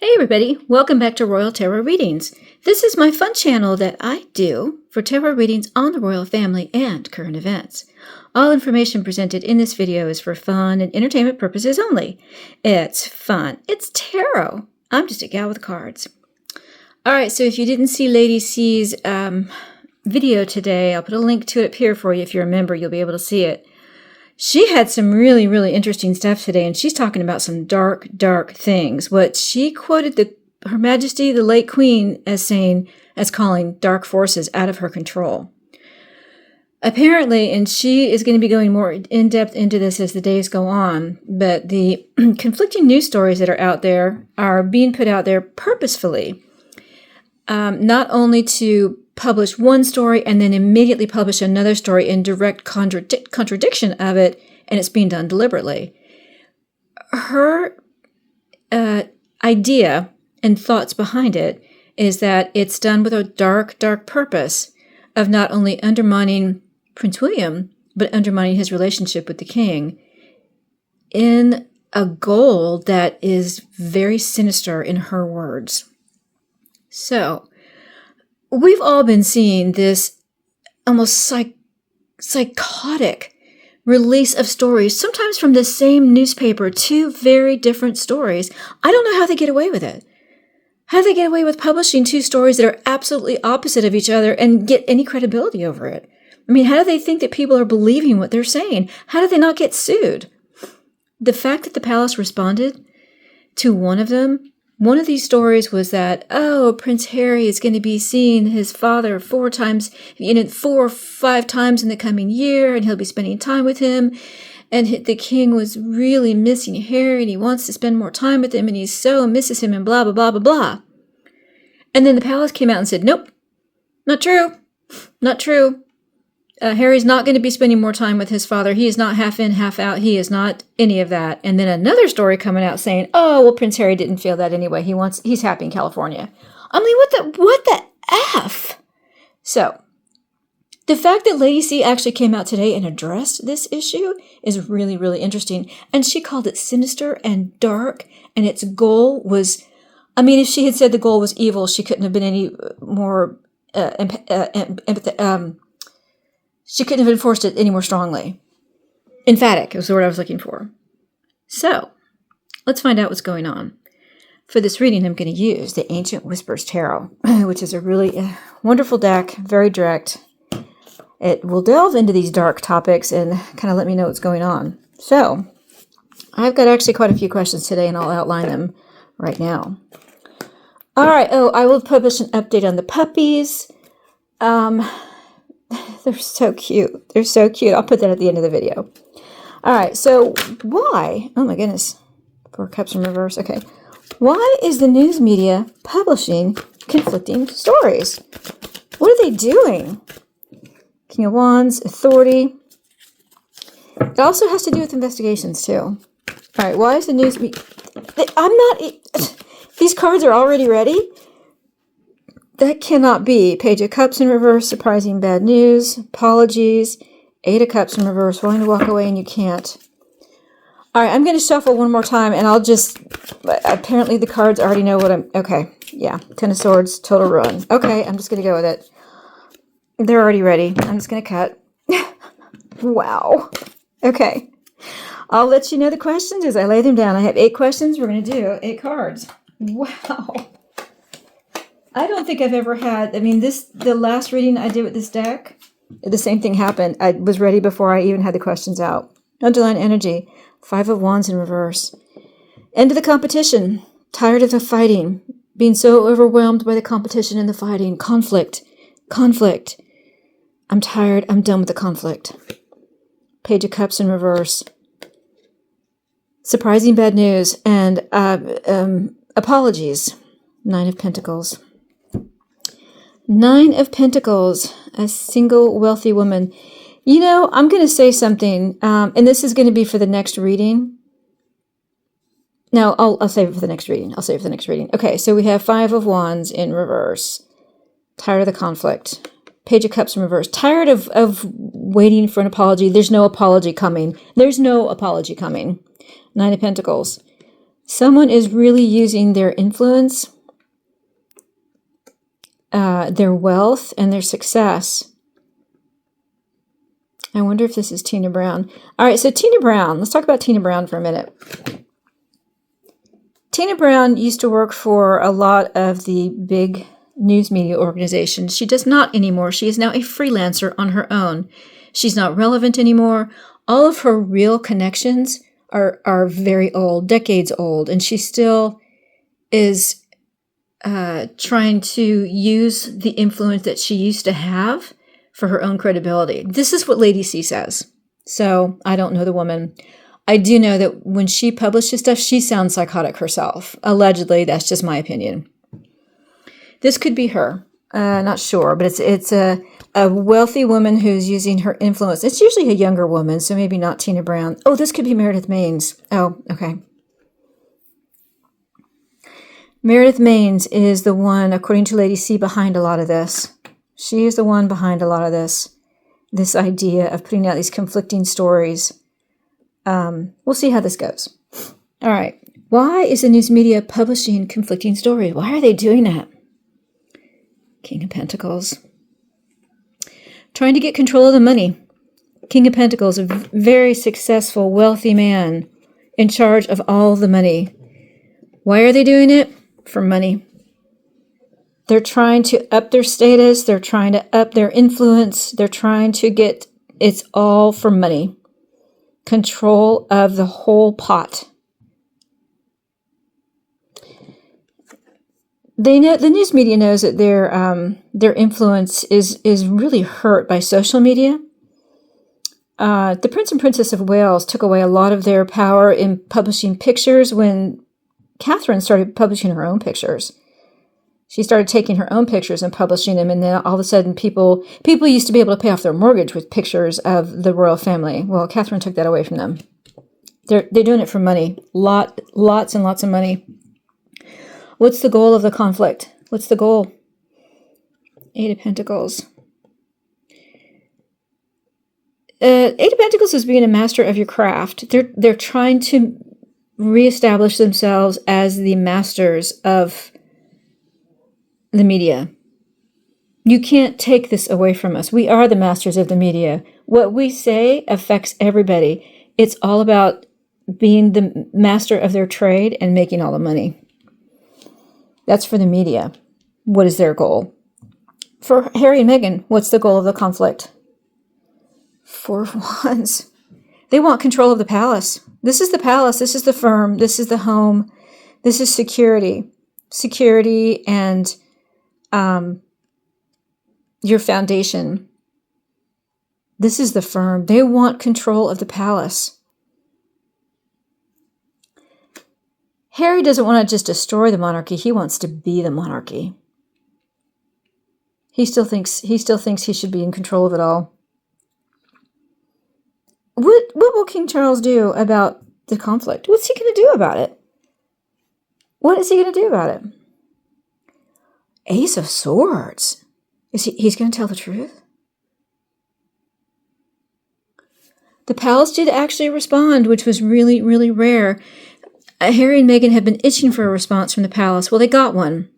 Hey everybody, welcome back to Royal Tarot Readings. This is my fun channel that I do for tarot readings on the royal family and current events. All information presented in this video is for fun and entertainment purposes only. It's fun. It's tarot. I'm just a gal with cards. Alright, so if you didn't see Lady C's video today, I'll put a link to it up here for you. If you're a member, you'll be able to see it. She had some really interesting stuff today, and she's talking about some dark things. What she quoted Her Majesty, the late Queen, as calling dark forces out of her control. Apparently, and she is going to be going more in depth into this as the days go on, but the conflicting news stories that are out there are being put out there purposefully, not only to publish one story and then immediately publish another story in direct contradiction of it, and it's being done deliberately. Her idea and thoughts behind it is that it's done with a dark purpose of not only undermining Prince William, but undermining his relationship with the king in a goal that is very sinister in her words. So, we've all been seeing this almost psychotic release of stories, sometimes from the same newspaper, two very different stories. I don't know how they get away with it. How do they get away with publishing two stories that are absolutely opposite of each other and get any credibility over it? I mean, how do they think that people are believing what they're saying? How do they not get sued? The fact that the palace responded to one of them, one of these stories was that, Prince Harry is going to be seeing his father 4 or 5 times in the coming year, and he'll be spending time with him. And the king was really missing Harry, and he wants to spend more time with him, and he so misses him, and blah, blah, blah, blah, blah. And then the palace came out and said, nope, not true, not true. Harry's not going to be spending more time with his father. He is not half in, half out. He is not any of that. And then another story coming out saying, Prince Harry didn't feel that anyway. He's happy in California. I mean, what the F? So, the fact that Lady C actually came out today and addressed this issue is really interesting. And she called it sinister and dark. And its goal was, if she had said the goal was evil, she couldn't have been any more she couldn't have enforced it any more strongly. Emphatic was the word I was looking for. So, let's find out what's going on. For this reading, I'm going to use the Ancient Whispers Tarot, which is a really wonderful deck, very direct. It will delve into these dark topics and kind of let me know what's going on. So, I've got actually quite a few questions today, and I'll outline them right now. All right. I will publish an update on the puppies. They're so cute. They're so cute. I'll put that at the end of the video. All right. So why? Oh my goodness. 4 cups in reverse. Okay. Why is the news media publishing conflicting stories? What are they doing? King of Wands, authority. It also has to do with investigations too. All right. Why is the news media? These cards are already ready. That cannot be. Page of Cups in reverse, surprising bad news, apologies, 8 of Cups in reverse, wanting to walk away and you can't. All right, I'm going to shuffle one more time and I'll just, apparently the cards already know what okay, yeah, 10 of Swords, total ruin. Okay, I'm just going to go with it. They're already ready. I'm just going to cut. Wow. Okay. I'll let you know the questions as I lay them down. I have 8 questions. We're going to do 8 cards. Wow. I don't think I've ever had, the last reading I did with this deck, the same thing happened. I was ready before I even had the questions out. Underline energy, 5 of Wands in reverse. End of the competition, tired of the fighting, being so overwhelmed by the competition and the fighting. Conflict. I'm tired, I'm done with the conflict. Page of Cups in reverse. Surprising bad news and apologies. 9 of Pentacles. 9 of Pentacles, a single wealthy woman. I'm going to say something, and this is going to be for the next reading. No, I'll save it for the next reading. Okay, so we have 5 of Wands in reverse. Tired of the conflict. Page of Cups in reverse. Tired of waiting for an apology. There's no apology coming. 9 of Pentacles. Someone is really using their influence, their wealth, and their success. I wonder if this is Tina Brown. All right, so Tina Brown. Let's talk about Tina Brown for a minute. Tina Brown used to work for a lot of the big news media organizations. She does not anymore. She is now a freelancer on her own. She's not relevant anymore. All of her real connections are very old, decades old, and she still is trying to use the influence that she used to have for her own credibility. This is what Lady C says. So I don't know the woman. I do know that when she publishes stuff, she sounds psychotic herself. Allegedly, that's just my opinion. This could be her. Not sure, but it's a wealthy woman who's using her influence. It's usually a younger woman, so maybe not Tina Brown. Oh, this could be Meredith Maines. Oh, okay. Meredith Maines is the one, according to Lady C, behind a lot of this. She is the one behind a lot of this idea of putting out these conflicting stories. We'll see how this goes. All right. Why is the news media publishing conflicting stories? Why are they doing that? King of Pentacles. Trying to get control of the money. King of Pentacles, a very successful, wealthy man in charge of all the money. Why are they doing it? For money. They're trying to up their status. They're trying to up their influence. They're trying to get, it's all for money. Control of the whole pot. They know, the news media knows that their influence is really hurt by social media. The Prince and Princess of Wales took away a lot of their power in publishing pictures when Catherine started publishing her own pictures. She started taking her own pictures and publishing them, and then all of a sudden people used to be able to pay off their mortgage with pictures of the royal family. Well, Catherine took that away from them. They're doing it for money. Lots and lots of money. What's the goal of the conflict? What's the goal? Eight of Pentacles. Eight of Pentacles is being a master of your craft. They're trying to reestablish themselves as the masters of the media. You can't take this away from us. We are the masters of the media. What we say affects everybody. It's all about being the master of their trade and making all the money. That's for the media. What is their goal? For Harry and Meghan, what's the goal of the conflict? Four of Wands. They want control of the palace. This is the palace. This is the firm. This is the home. This is security. Security and your foundation. This is the firm. They want control of the palace. Harry doesn't want to just destroy the monarchy. He wants to be the monarchy. He still thinks he should be in control of it all. What will King Charles do about the conflict? What's he going to do about it? What is he going to do about it? Ace of Swords. He's going to tell the truth? The palace did actually respond, which was really, really rare. Harry and Meghan have been itching for a response from the palace. Well, they got one.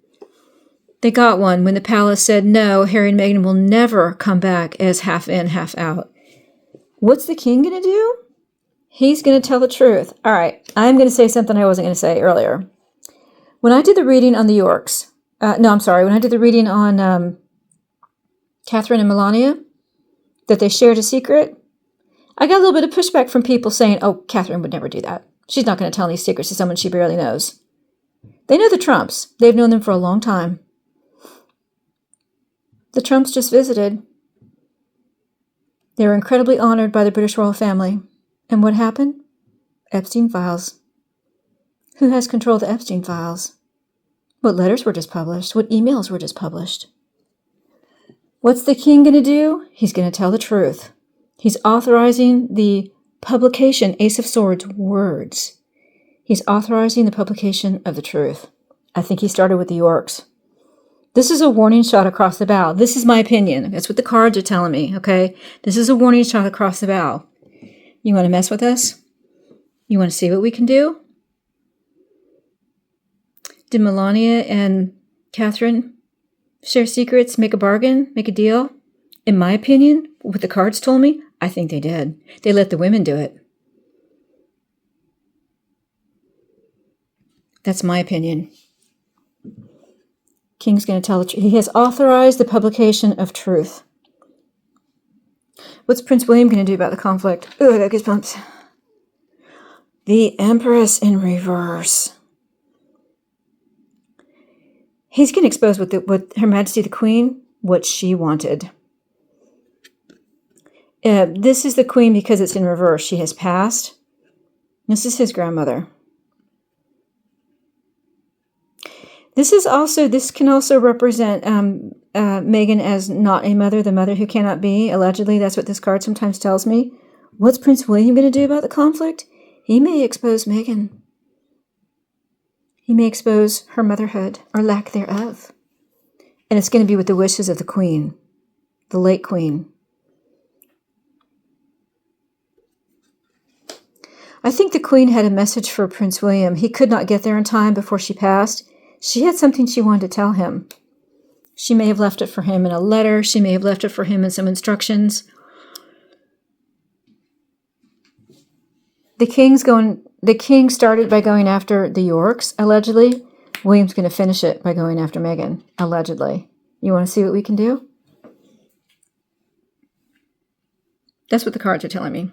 They got one when the palace said, no, Harry and Meghan will never come back as half in, half out. What's the king going to do? He's going to tell the truth. All right, I'm going to say something I wasn't going to say earlier. When I did the reading on the Yorks, when I did the reading on Catherine and Melania, that they shared a secret, I got a little bit of pushback from people saying, oh, Catherine would never do that. She's not going to tell any secrets to someone she barely knows. They know the Trumps. They've known them for a long time. The Trumps just visited. They were incredibly honored by the British royal family. And what happened? Epstein files. Who has control of the Epstein files? What letters were just published? What emails were just published? What's the king going to do? He's going to tell the truth. He's authorizing the publication, Ace of Swords, words. He's authorizing the publication of the truth. I think he started with the Yorks. This is a warning shot across the bow. This is my opinion. That's what the cards are telling me, okay? This is a warning shot across the bow. You want to mess with us? You want to see what we can do? Did Melania and Catherine share secrets, make a bargain, make a deal? In my opinion, what the cards told me, I think they did. They let the women do it. That's my opinion. King's going to tell the truth. He has authorized the publication of truth. What's Prince William going to do about the conflict? Oh, I got goosebumps. The Empress in reverse. He's going to expose what Her Majesty the Queen, what she wanted. This is the Queen because it's in reverse. She has passed. This is his grandmother. This can also represent Meghan as not a mother, the mother who cannot be. Allegedly, that's what this card sometimes tells me. What's Prince William going to do about the conflict? He may expose Meghan. He may expose her motherhood or lack thereof. And it's going to be with the wishes of the Queen, the late Queen. I think the Queen had a message for Prince William. He could not get there in time before she passed. She had something she wanted to tell him. She may have left it for him in a letter. She may have left it for him in some instructions. The king started by going after the Yorks, allegedly. William's going to finish it by going after Meghan, allegedly. You want to see what we can do? That's what the cards are telling me.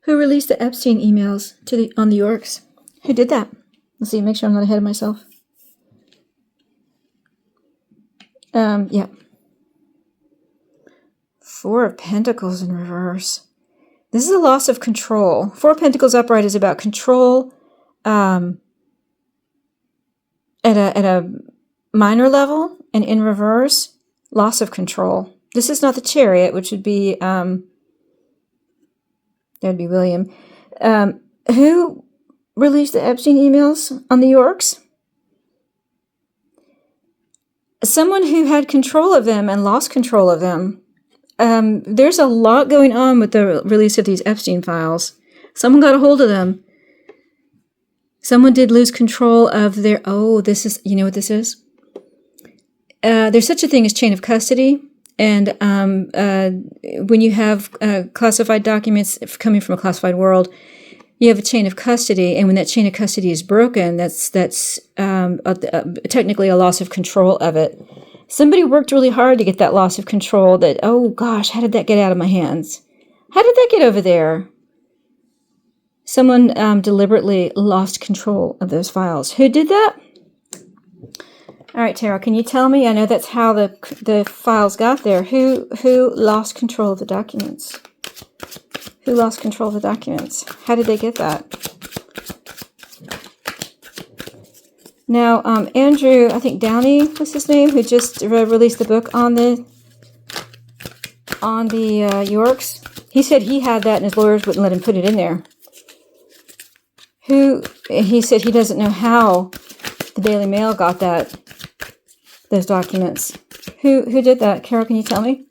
Who released the Epstein emails on the Yorks? Who did that? Let's see, make sure I'm not ahead of myself. Yeah. Four of Pentacles in reverse. This is a loss of control. Four of Pentacles upright is about control at a minor level, and in reverse, loss of control. This is not the Chariot, which would be that would be William. Who released the Epstein emails on the Yorks? Someone who had control of them and lost control of them. There's a lot going on with the release of these Epstein files. Someone got a hold of them. Someone did lose control of their... Oh, this is... You know what this is? There's such a thing as chain of custody. And when you have classified documents coming from a classified world, you have a chain of custody, and when that chain of custody is broken, that's technically a loss of control of it. Somebody worked really hard to get that loss of control that, oh gosh, how did that get out of my hands? How did that get over there? Someone deliberately lost control of those files. Who did that? All right, Tarot, can you tell me? I know that's how the files got there. Who lost control of the documents? Who lost control of the documents? How did they get that? Now, Andrew, I think Downey was his name, who just released the book on the Yorks. He said he had that and his lawyers wouldn't let him put it in there. He said he doesn't know how the Daily Mail got those documents. Who did that? Carol, can you tell me?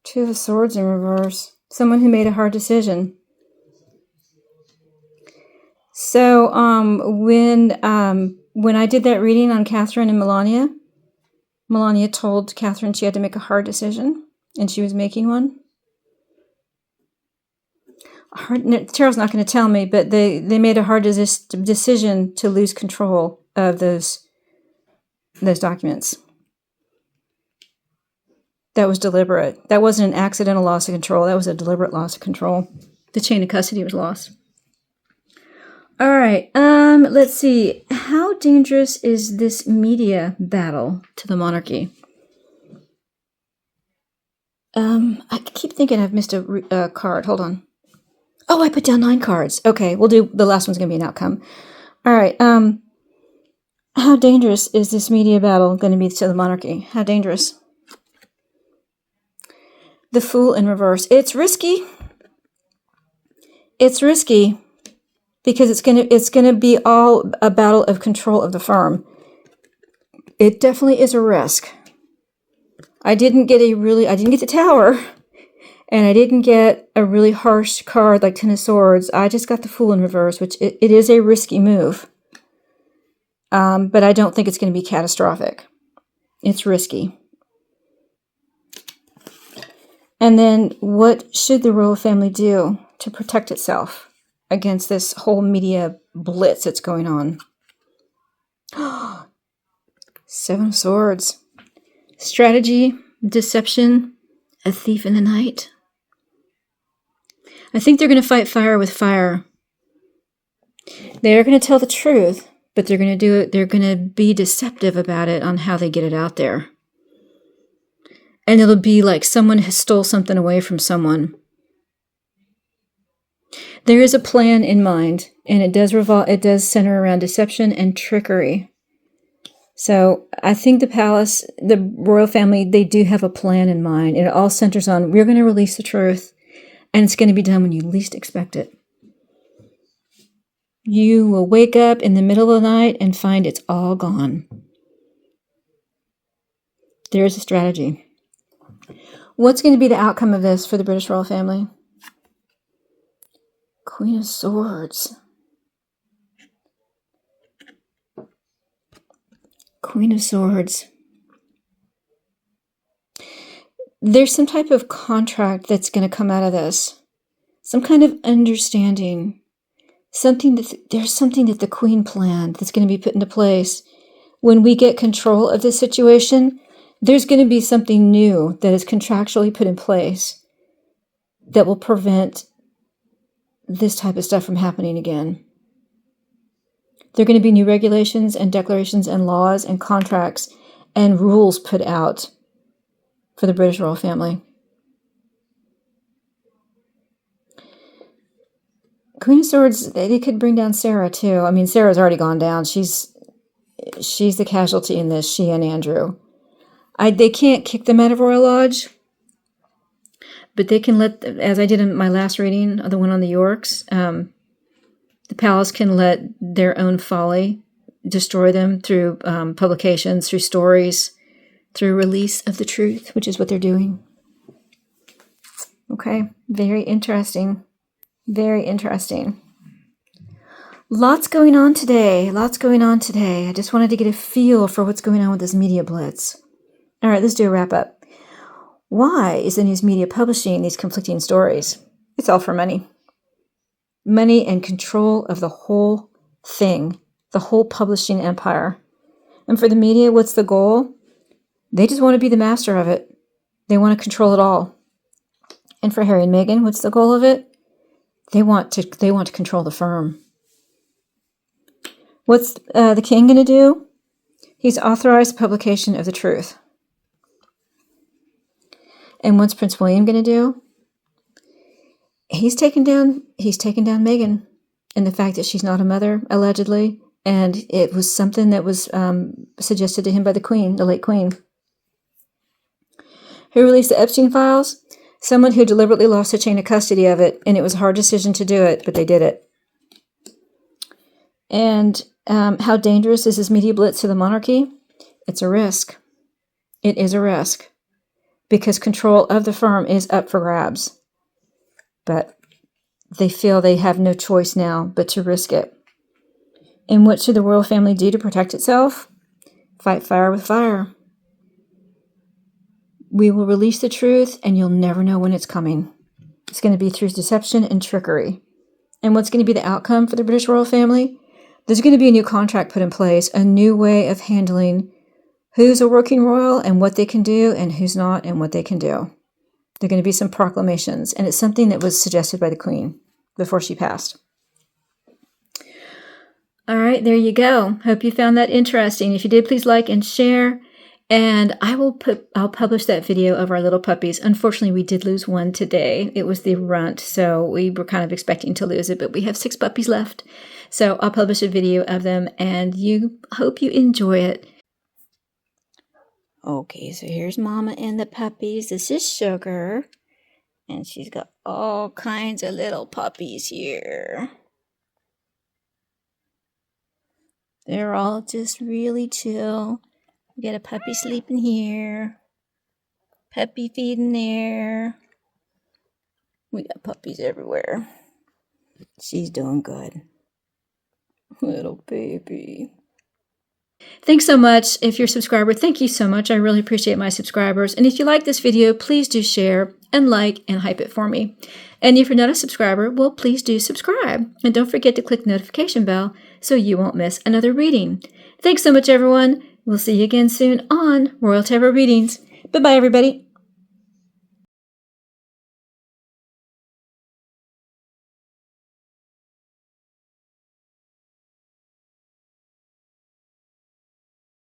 Two of Swords in reverse. Someone who made a hard decision. So when I did that reading on Catherine and Melania told Catherine she had to make a hard decision, and she was making one. Tarot's not going to tell me, but they made a hard decision to lose control of those documents. That was deliberate. That wasn't an accidental loss of control. That was a deliberate loss of control. The chain of custody was lost. All right. Let's see. How dangerous is this media battle to the monarchy? I keep thinking I've missed a card. Hold on. Oh, I put down 9 cards. Okay, we'll do the last one's going to be an outcome. All right. How dangerous is this media battle going to be to the monarchy? How dangerous? The Fool in reverse. It's risky. It's risky because it's gonna be all a battle of control of the firm. It definitely is a risk. I didn't get the Tower, And I didn't get a really harsh card like Ten of Swords. I just got the Fool in reverse, which it is a risky move. But I don't think it's going to be catastrophic. It's risky. And then what should the royal family do to protect itself against this whole media blitz that's going on? Seven of Swords. Strategy, deception, a thief in the night. I think they're going to fight fire with fire. They're going to tell the truth, but they're going to do it. They're going to be deceptive about it on how they get it out there. And it'll be like someone has stole something away from someone. There is a plan in mind, and it does center around deception and trickery. So I think the royal family, they do have a plan in mind. It all centers on, we're going to release the truth, and it's going to be done when you least expect it. You will wake up in the middle of the night and find it's all gone. There's a strategy. What's going to be the outcome of this for the British royal family? Queen of Swords. Queen of Swords. There's some type of contract that's going to come out of this. Some kind of understanding. There's something that the Queen planned that's going to be put into place. When we get control of this situation, there's going to be something new that is contractually put in place that will prevent this type of stuff from happening again. There are going to be new regulations and declarations and laws and contracts and rules put out for the British royal family. Queen of Swords, they could bring down Sarah too. I mean, Sarah's already gone down. She's the casualty in this, she and Andrew. They can't kick them out of Royal Lodge, but they can as I did in my last reading, the one on the Yorks, the palace can let their own folly destroy them through publications, through stories, through release of the truth, which is what they're doing. Okay, very interesting. Very interesting. Lots going on today. I just wanted to get a feel for what's going on with this media blitz. All right, let's do a wrap up. Why is the news media publishing these conflicting stories? It's all for money. Money and control of the whole thing, the whole publishing empire. And for the media, what's the goal? They just want to be the master of it. They want to control it all. And for Harry and Meghan, what's the goal of it? They want to control the firm. What's the king going to do? He's authorized the publication of the truth. And what's Prince William going to do? He's taken down Meghan, and the fact that she's not a mother, allegedly, and it was something that was suggested to him by the Queen, the late Queen. Who released the Epstein files? Someone who deliberately lost the chain of custody of it, and it was a hard decision to do it, but they did it. And how dangerous is this media blitz to the monarchy? It's a risk. It is a risk, because control of the firm is up for grabs. But they feel they have no choice now but to risk it. And what should the royal family do to protect itself? Fight fire with fire. We will release the truth, and you'll never know when it's coming. It's going to be through deception and trickery. And what's going to be the outcome for the British royal family? There's going to be a new contract put in place, a new way of handling who's a working royal and what they can do, and who's not and what they can do. There are going to be some proclamations, and it's something that was suggested by the Queen before she passed. All right, there you go. Hope you found that interesting. If you did, please like and share. And I'll publish that video of our little puppies. Unfortunately, we did lose one today. It was the runt, so we were kind of expecting to lose it, but we have 6 puppies left. So I'll publish a video of them, and hope you enjoy it. Okay, so here's Mama and the puppies. This is Sugar, and she's got all kinds of little puppies here. They're all just really chill. We got a puppy sleeping here, puppy feeding there, We got puppies everywhere. She's doing good. Little baby. Thanks so much. If you're a subscriber, thank you so much. I really appreciate my subscribers. And if you like this video, please do share and like and hype it for me. And if you're not a subscriber, well, please do subscribe. And don't forget to click the notification bell so you won't miss another reading. Thanks so much, everyone. We'll see you again soon on Royal Tarot Readings. Bye-bye, everybody.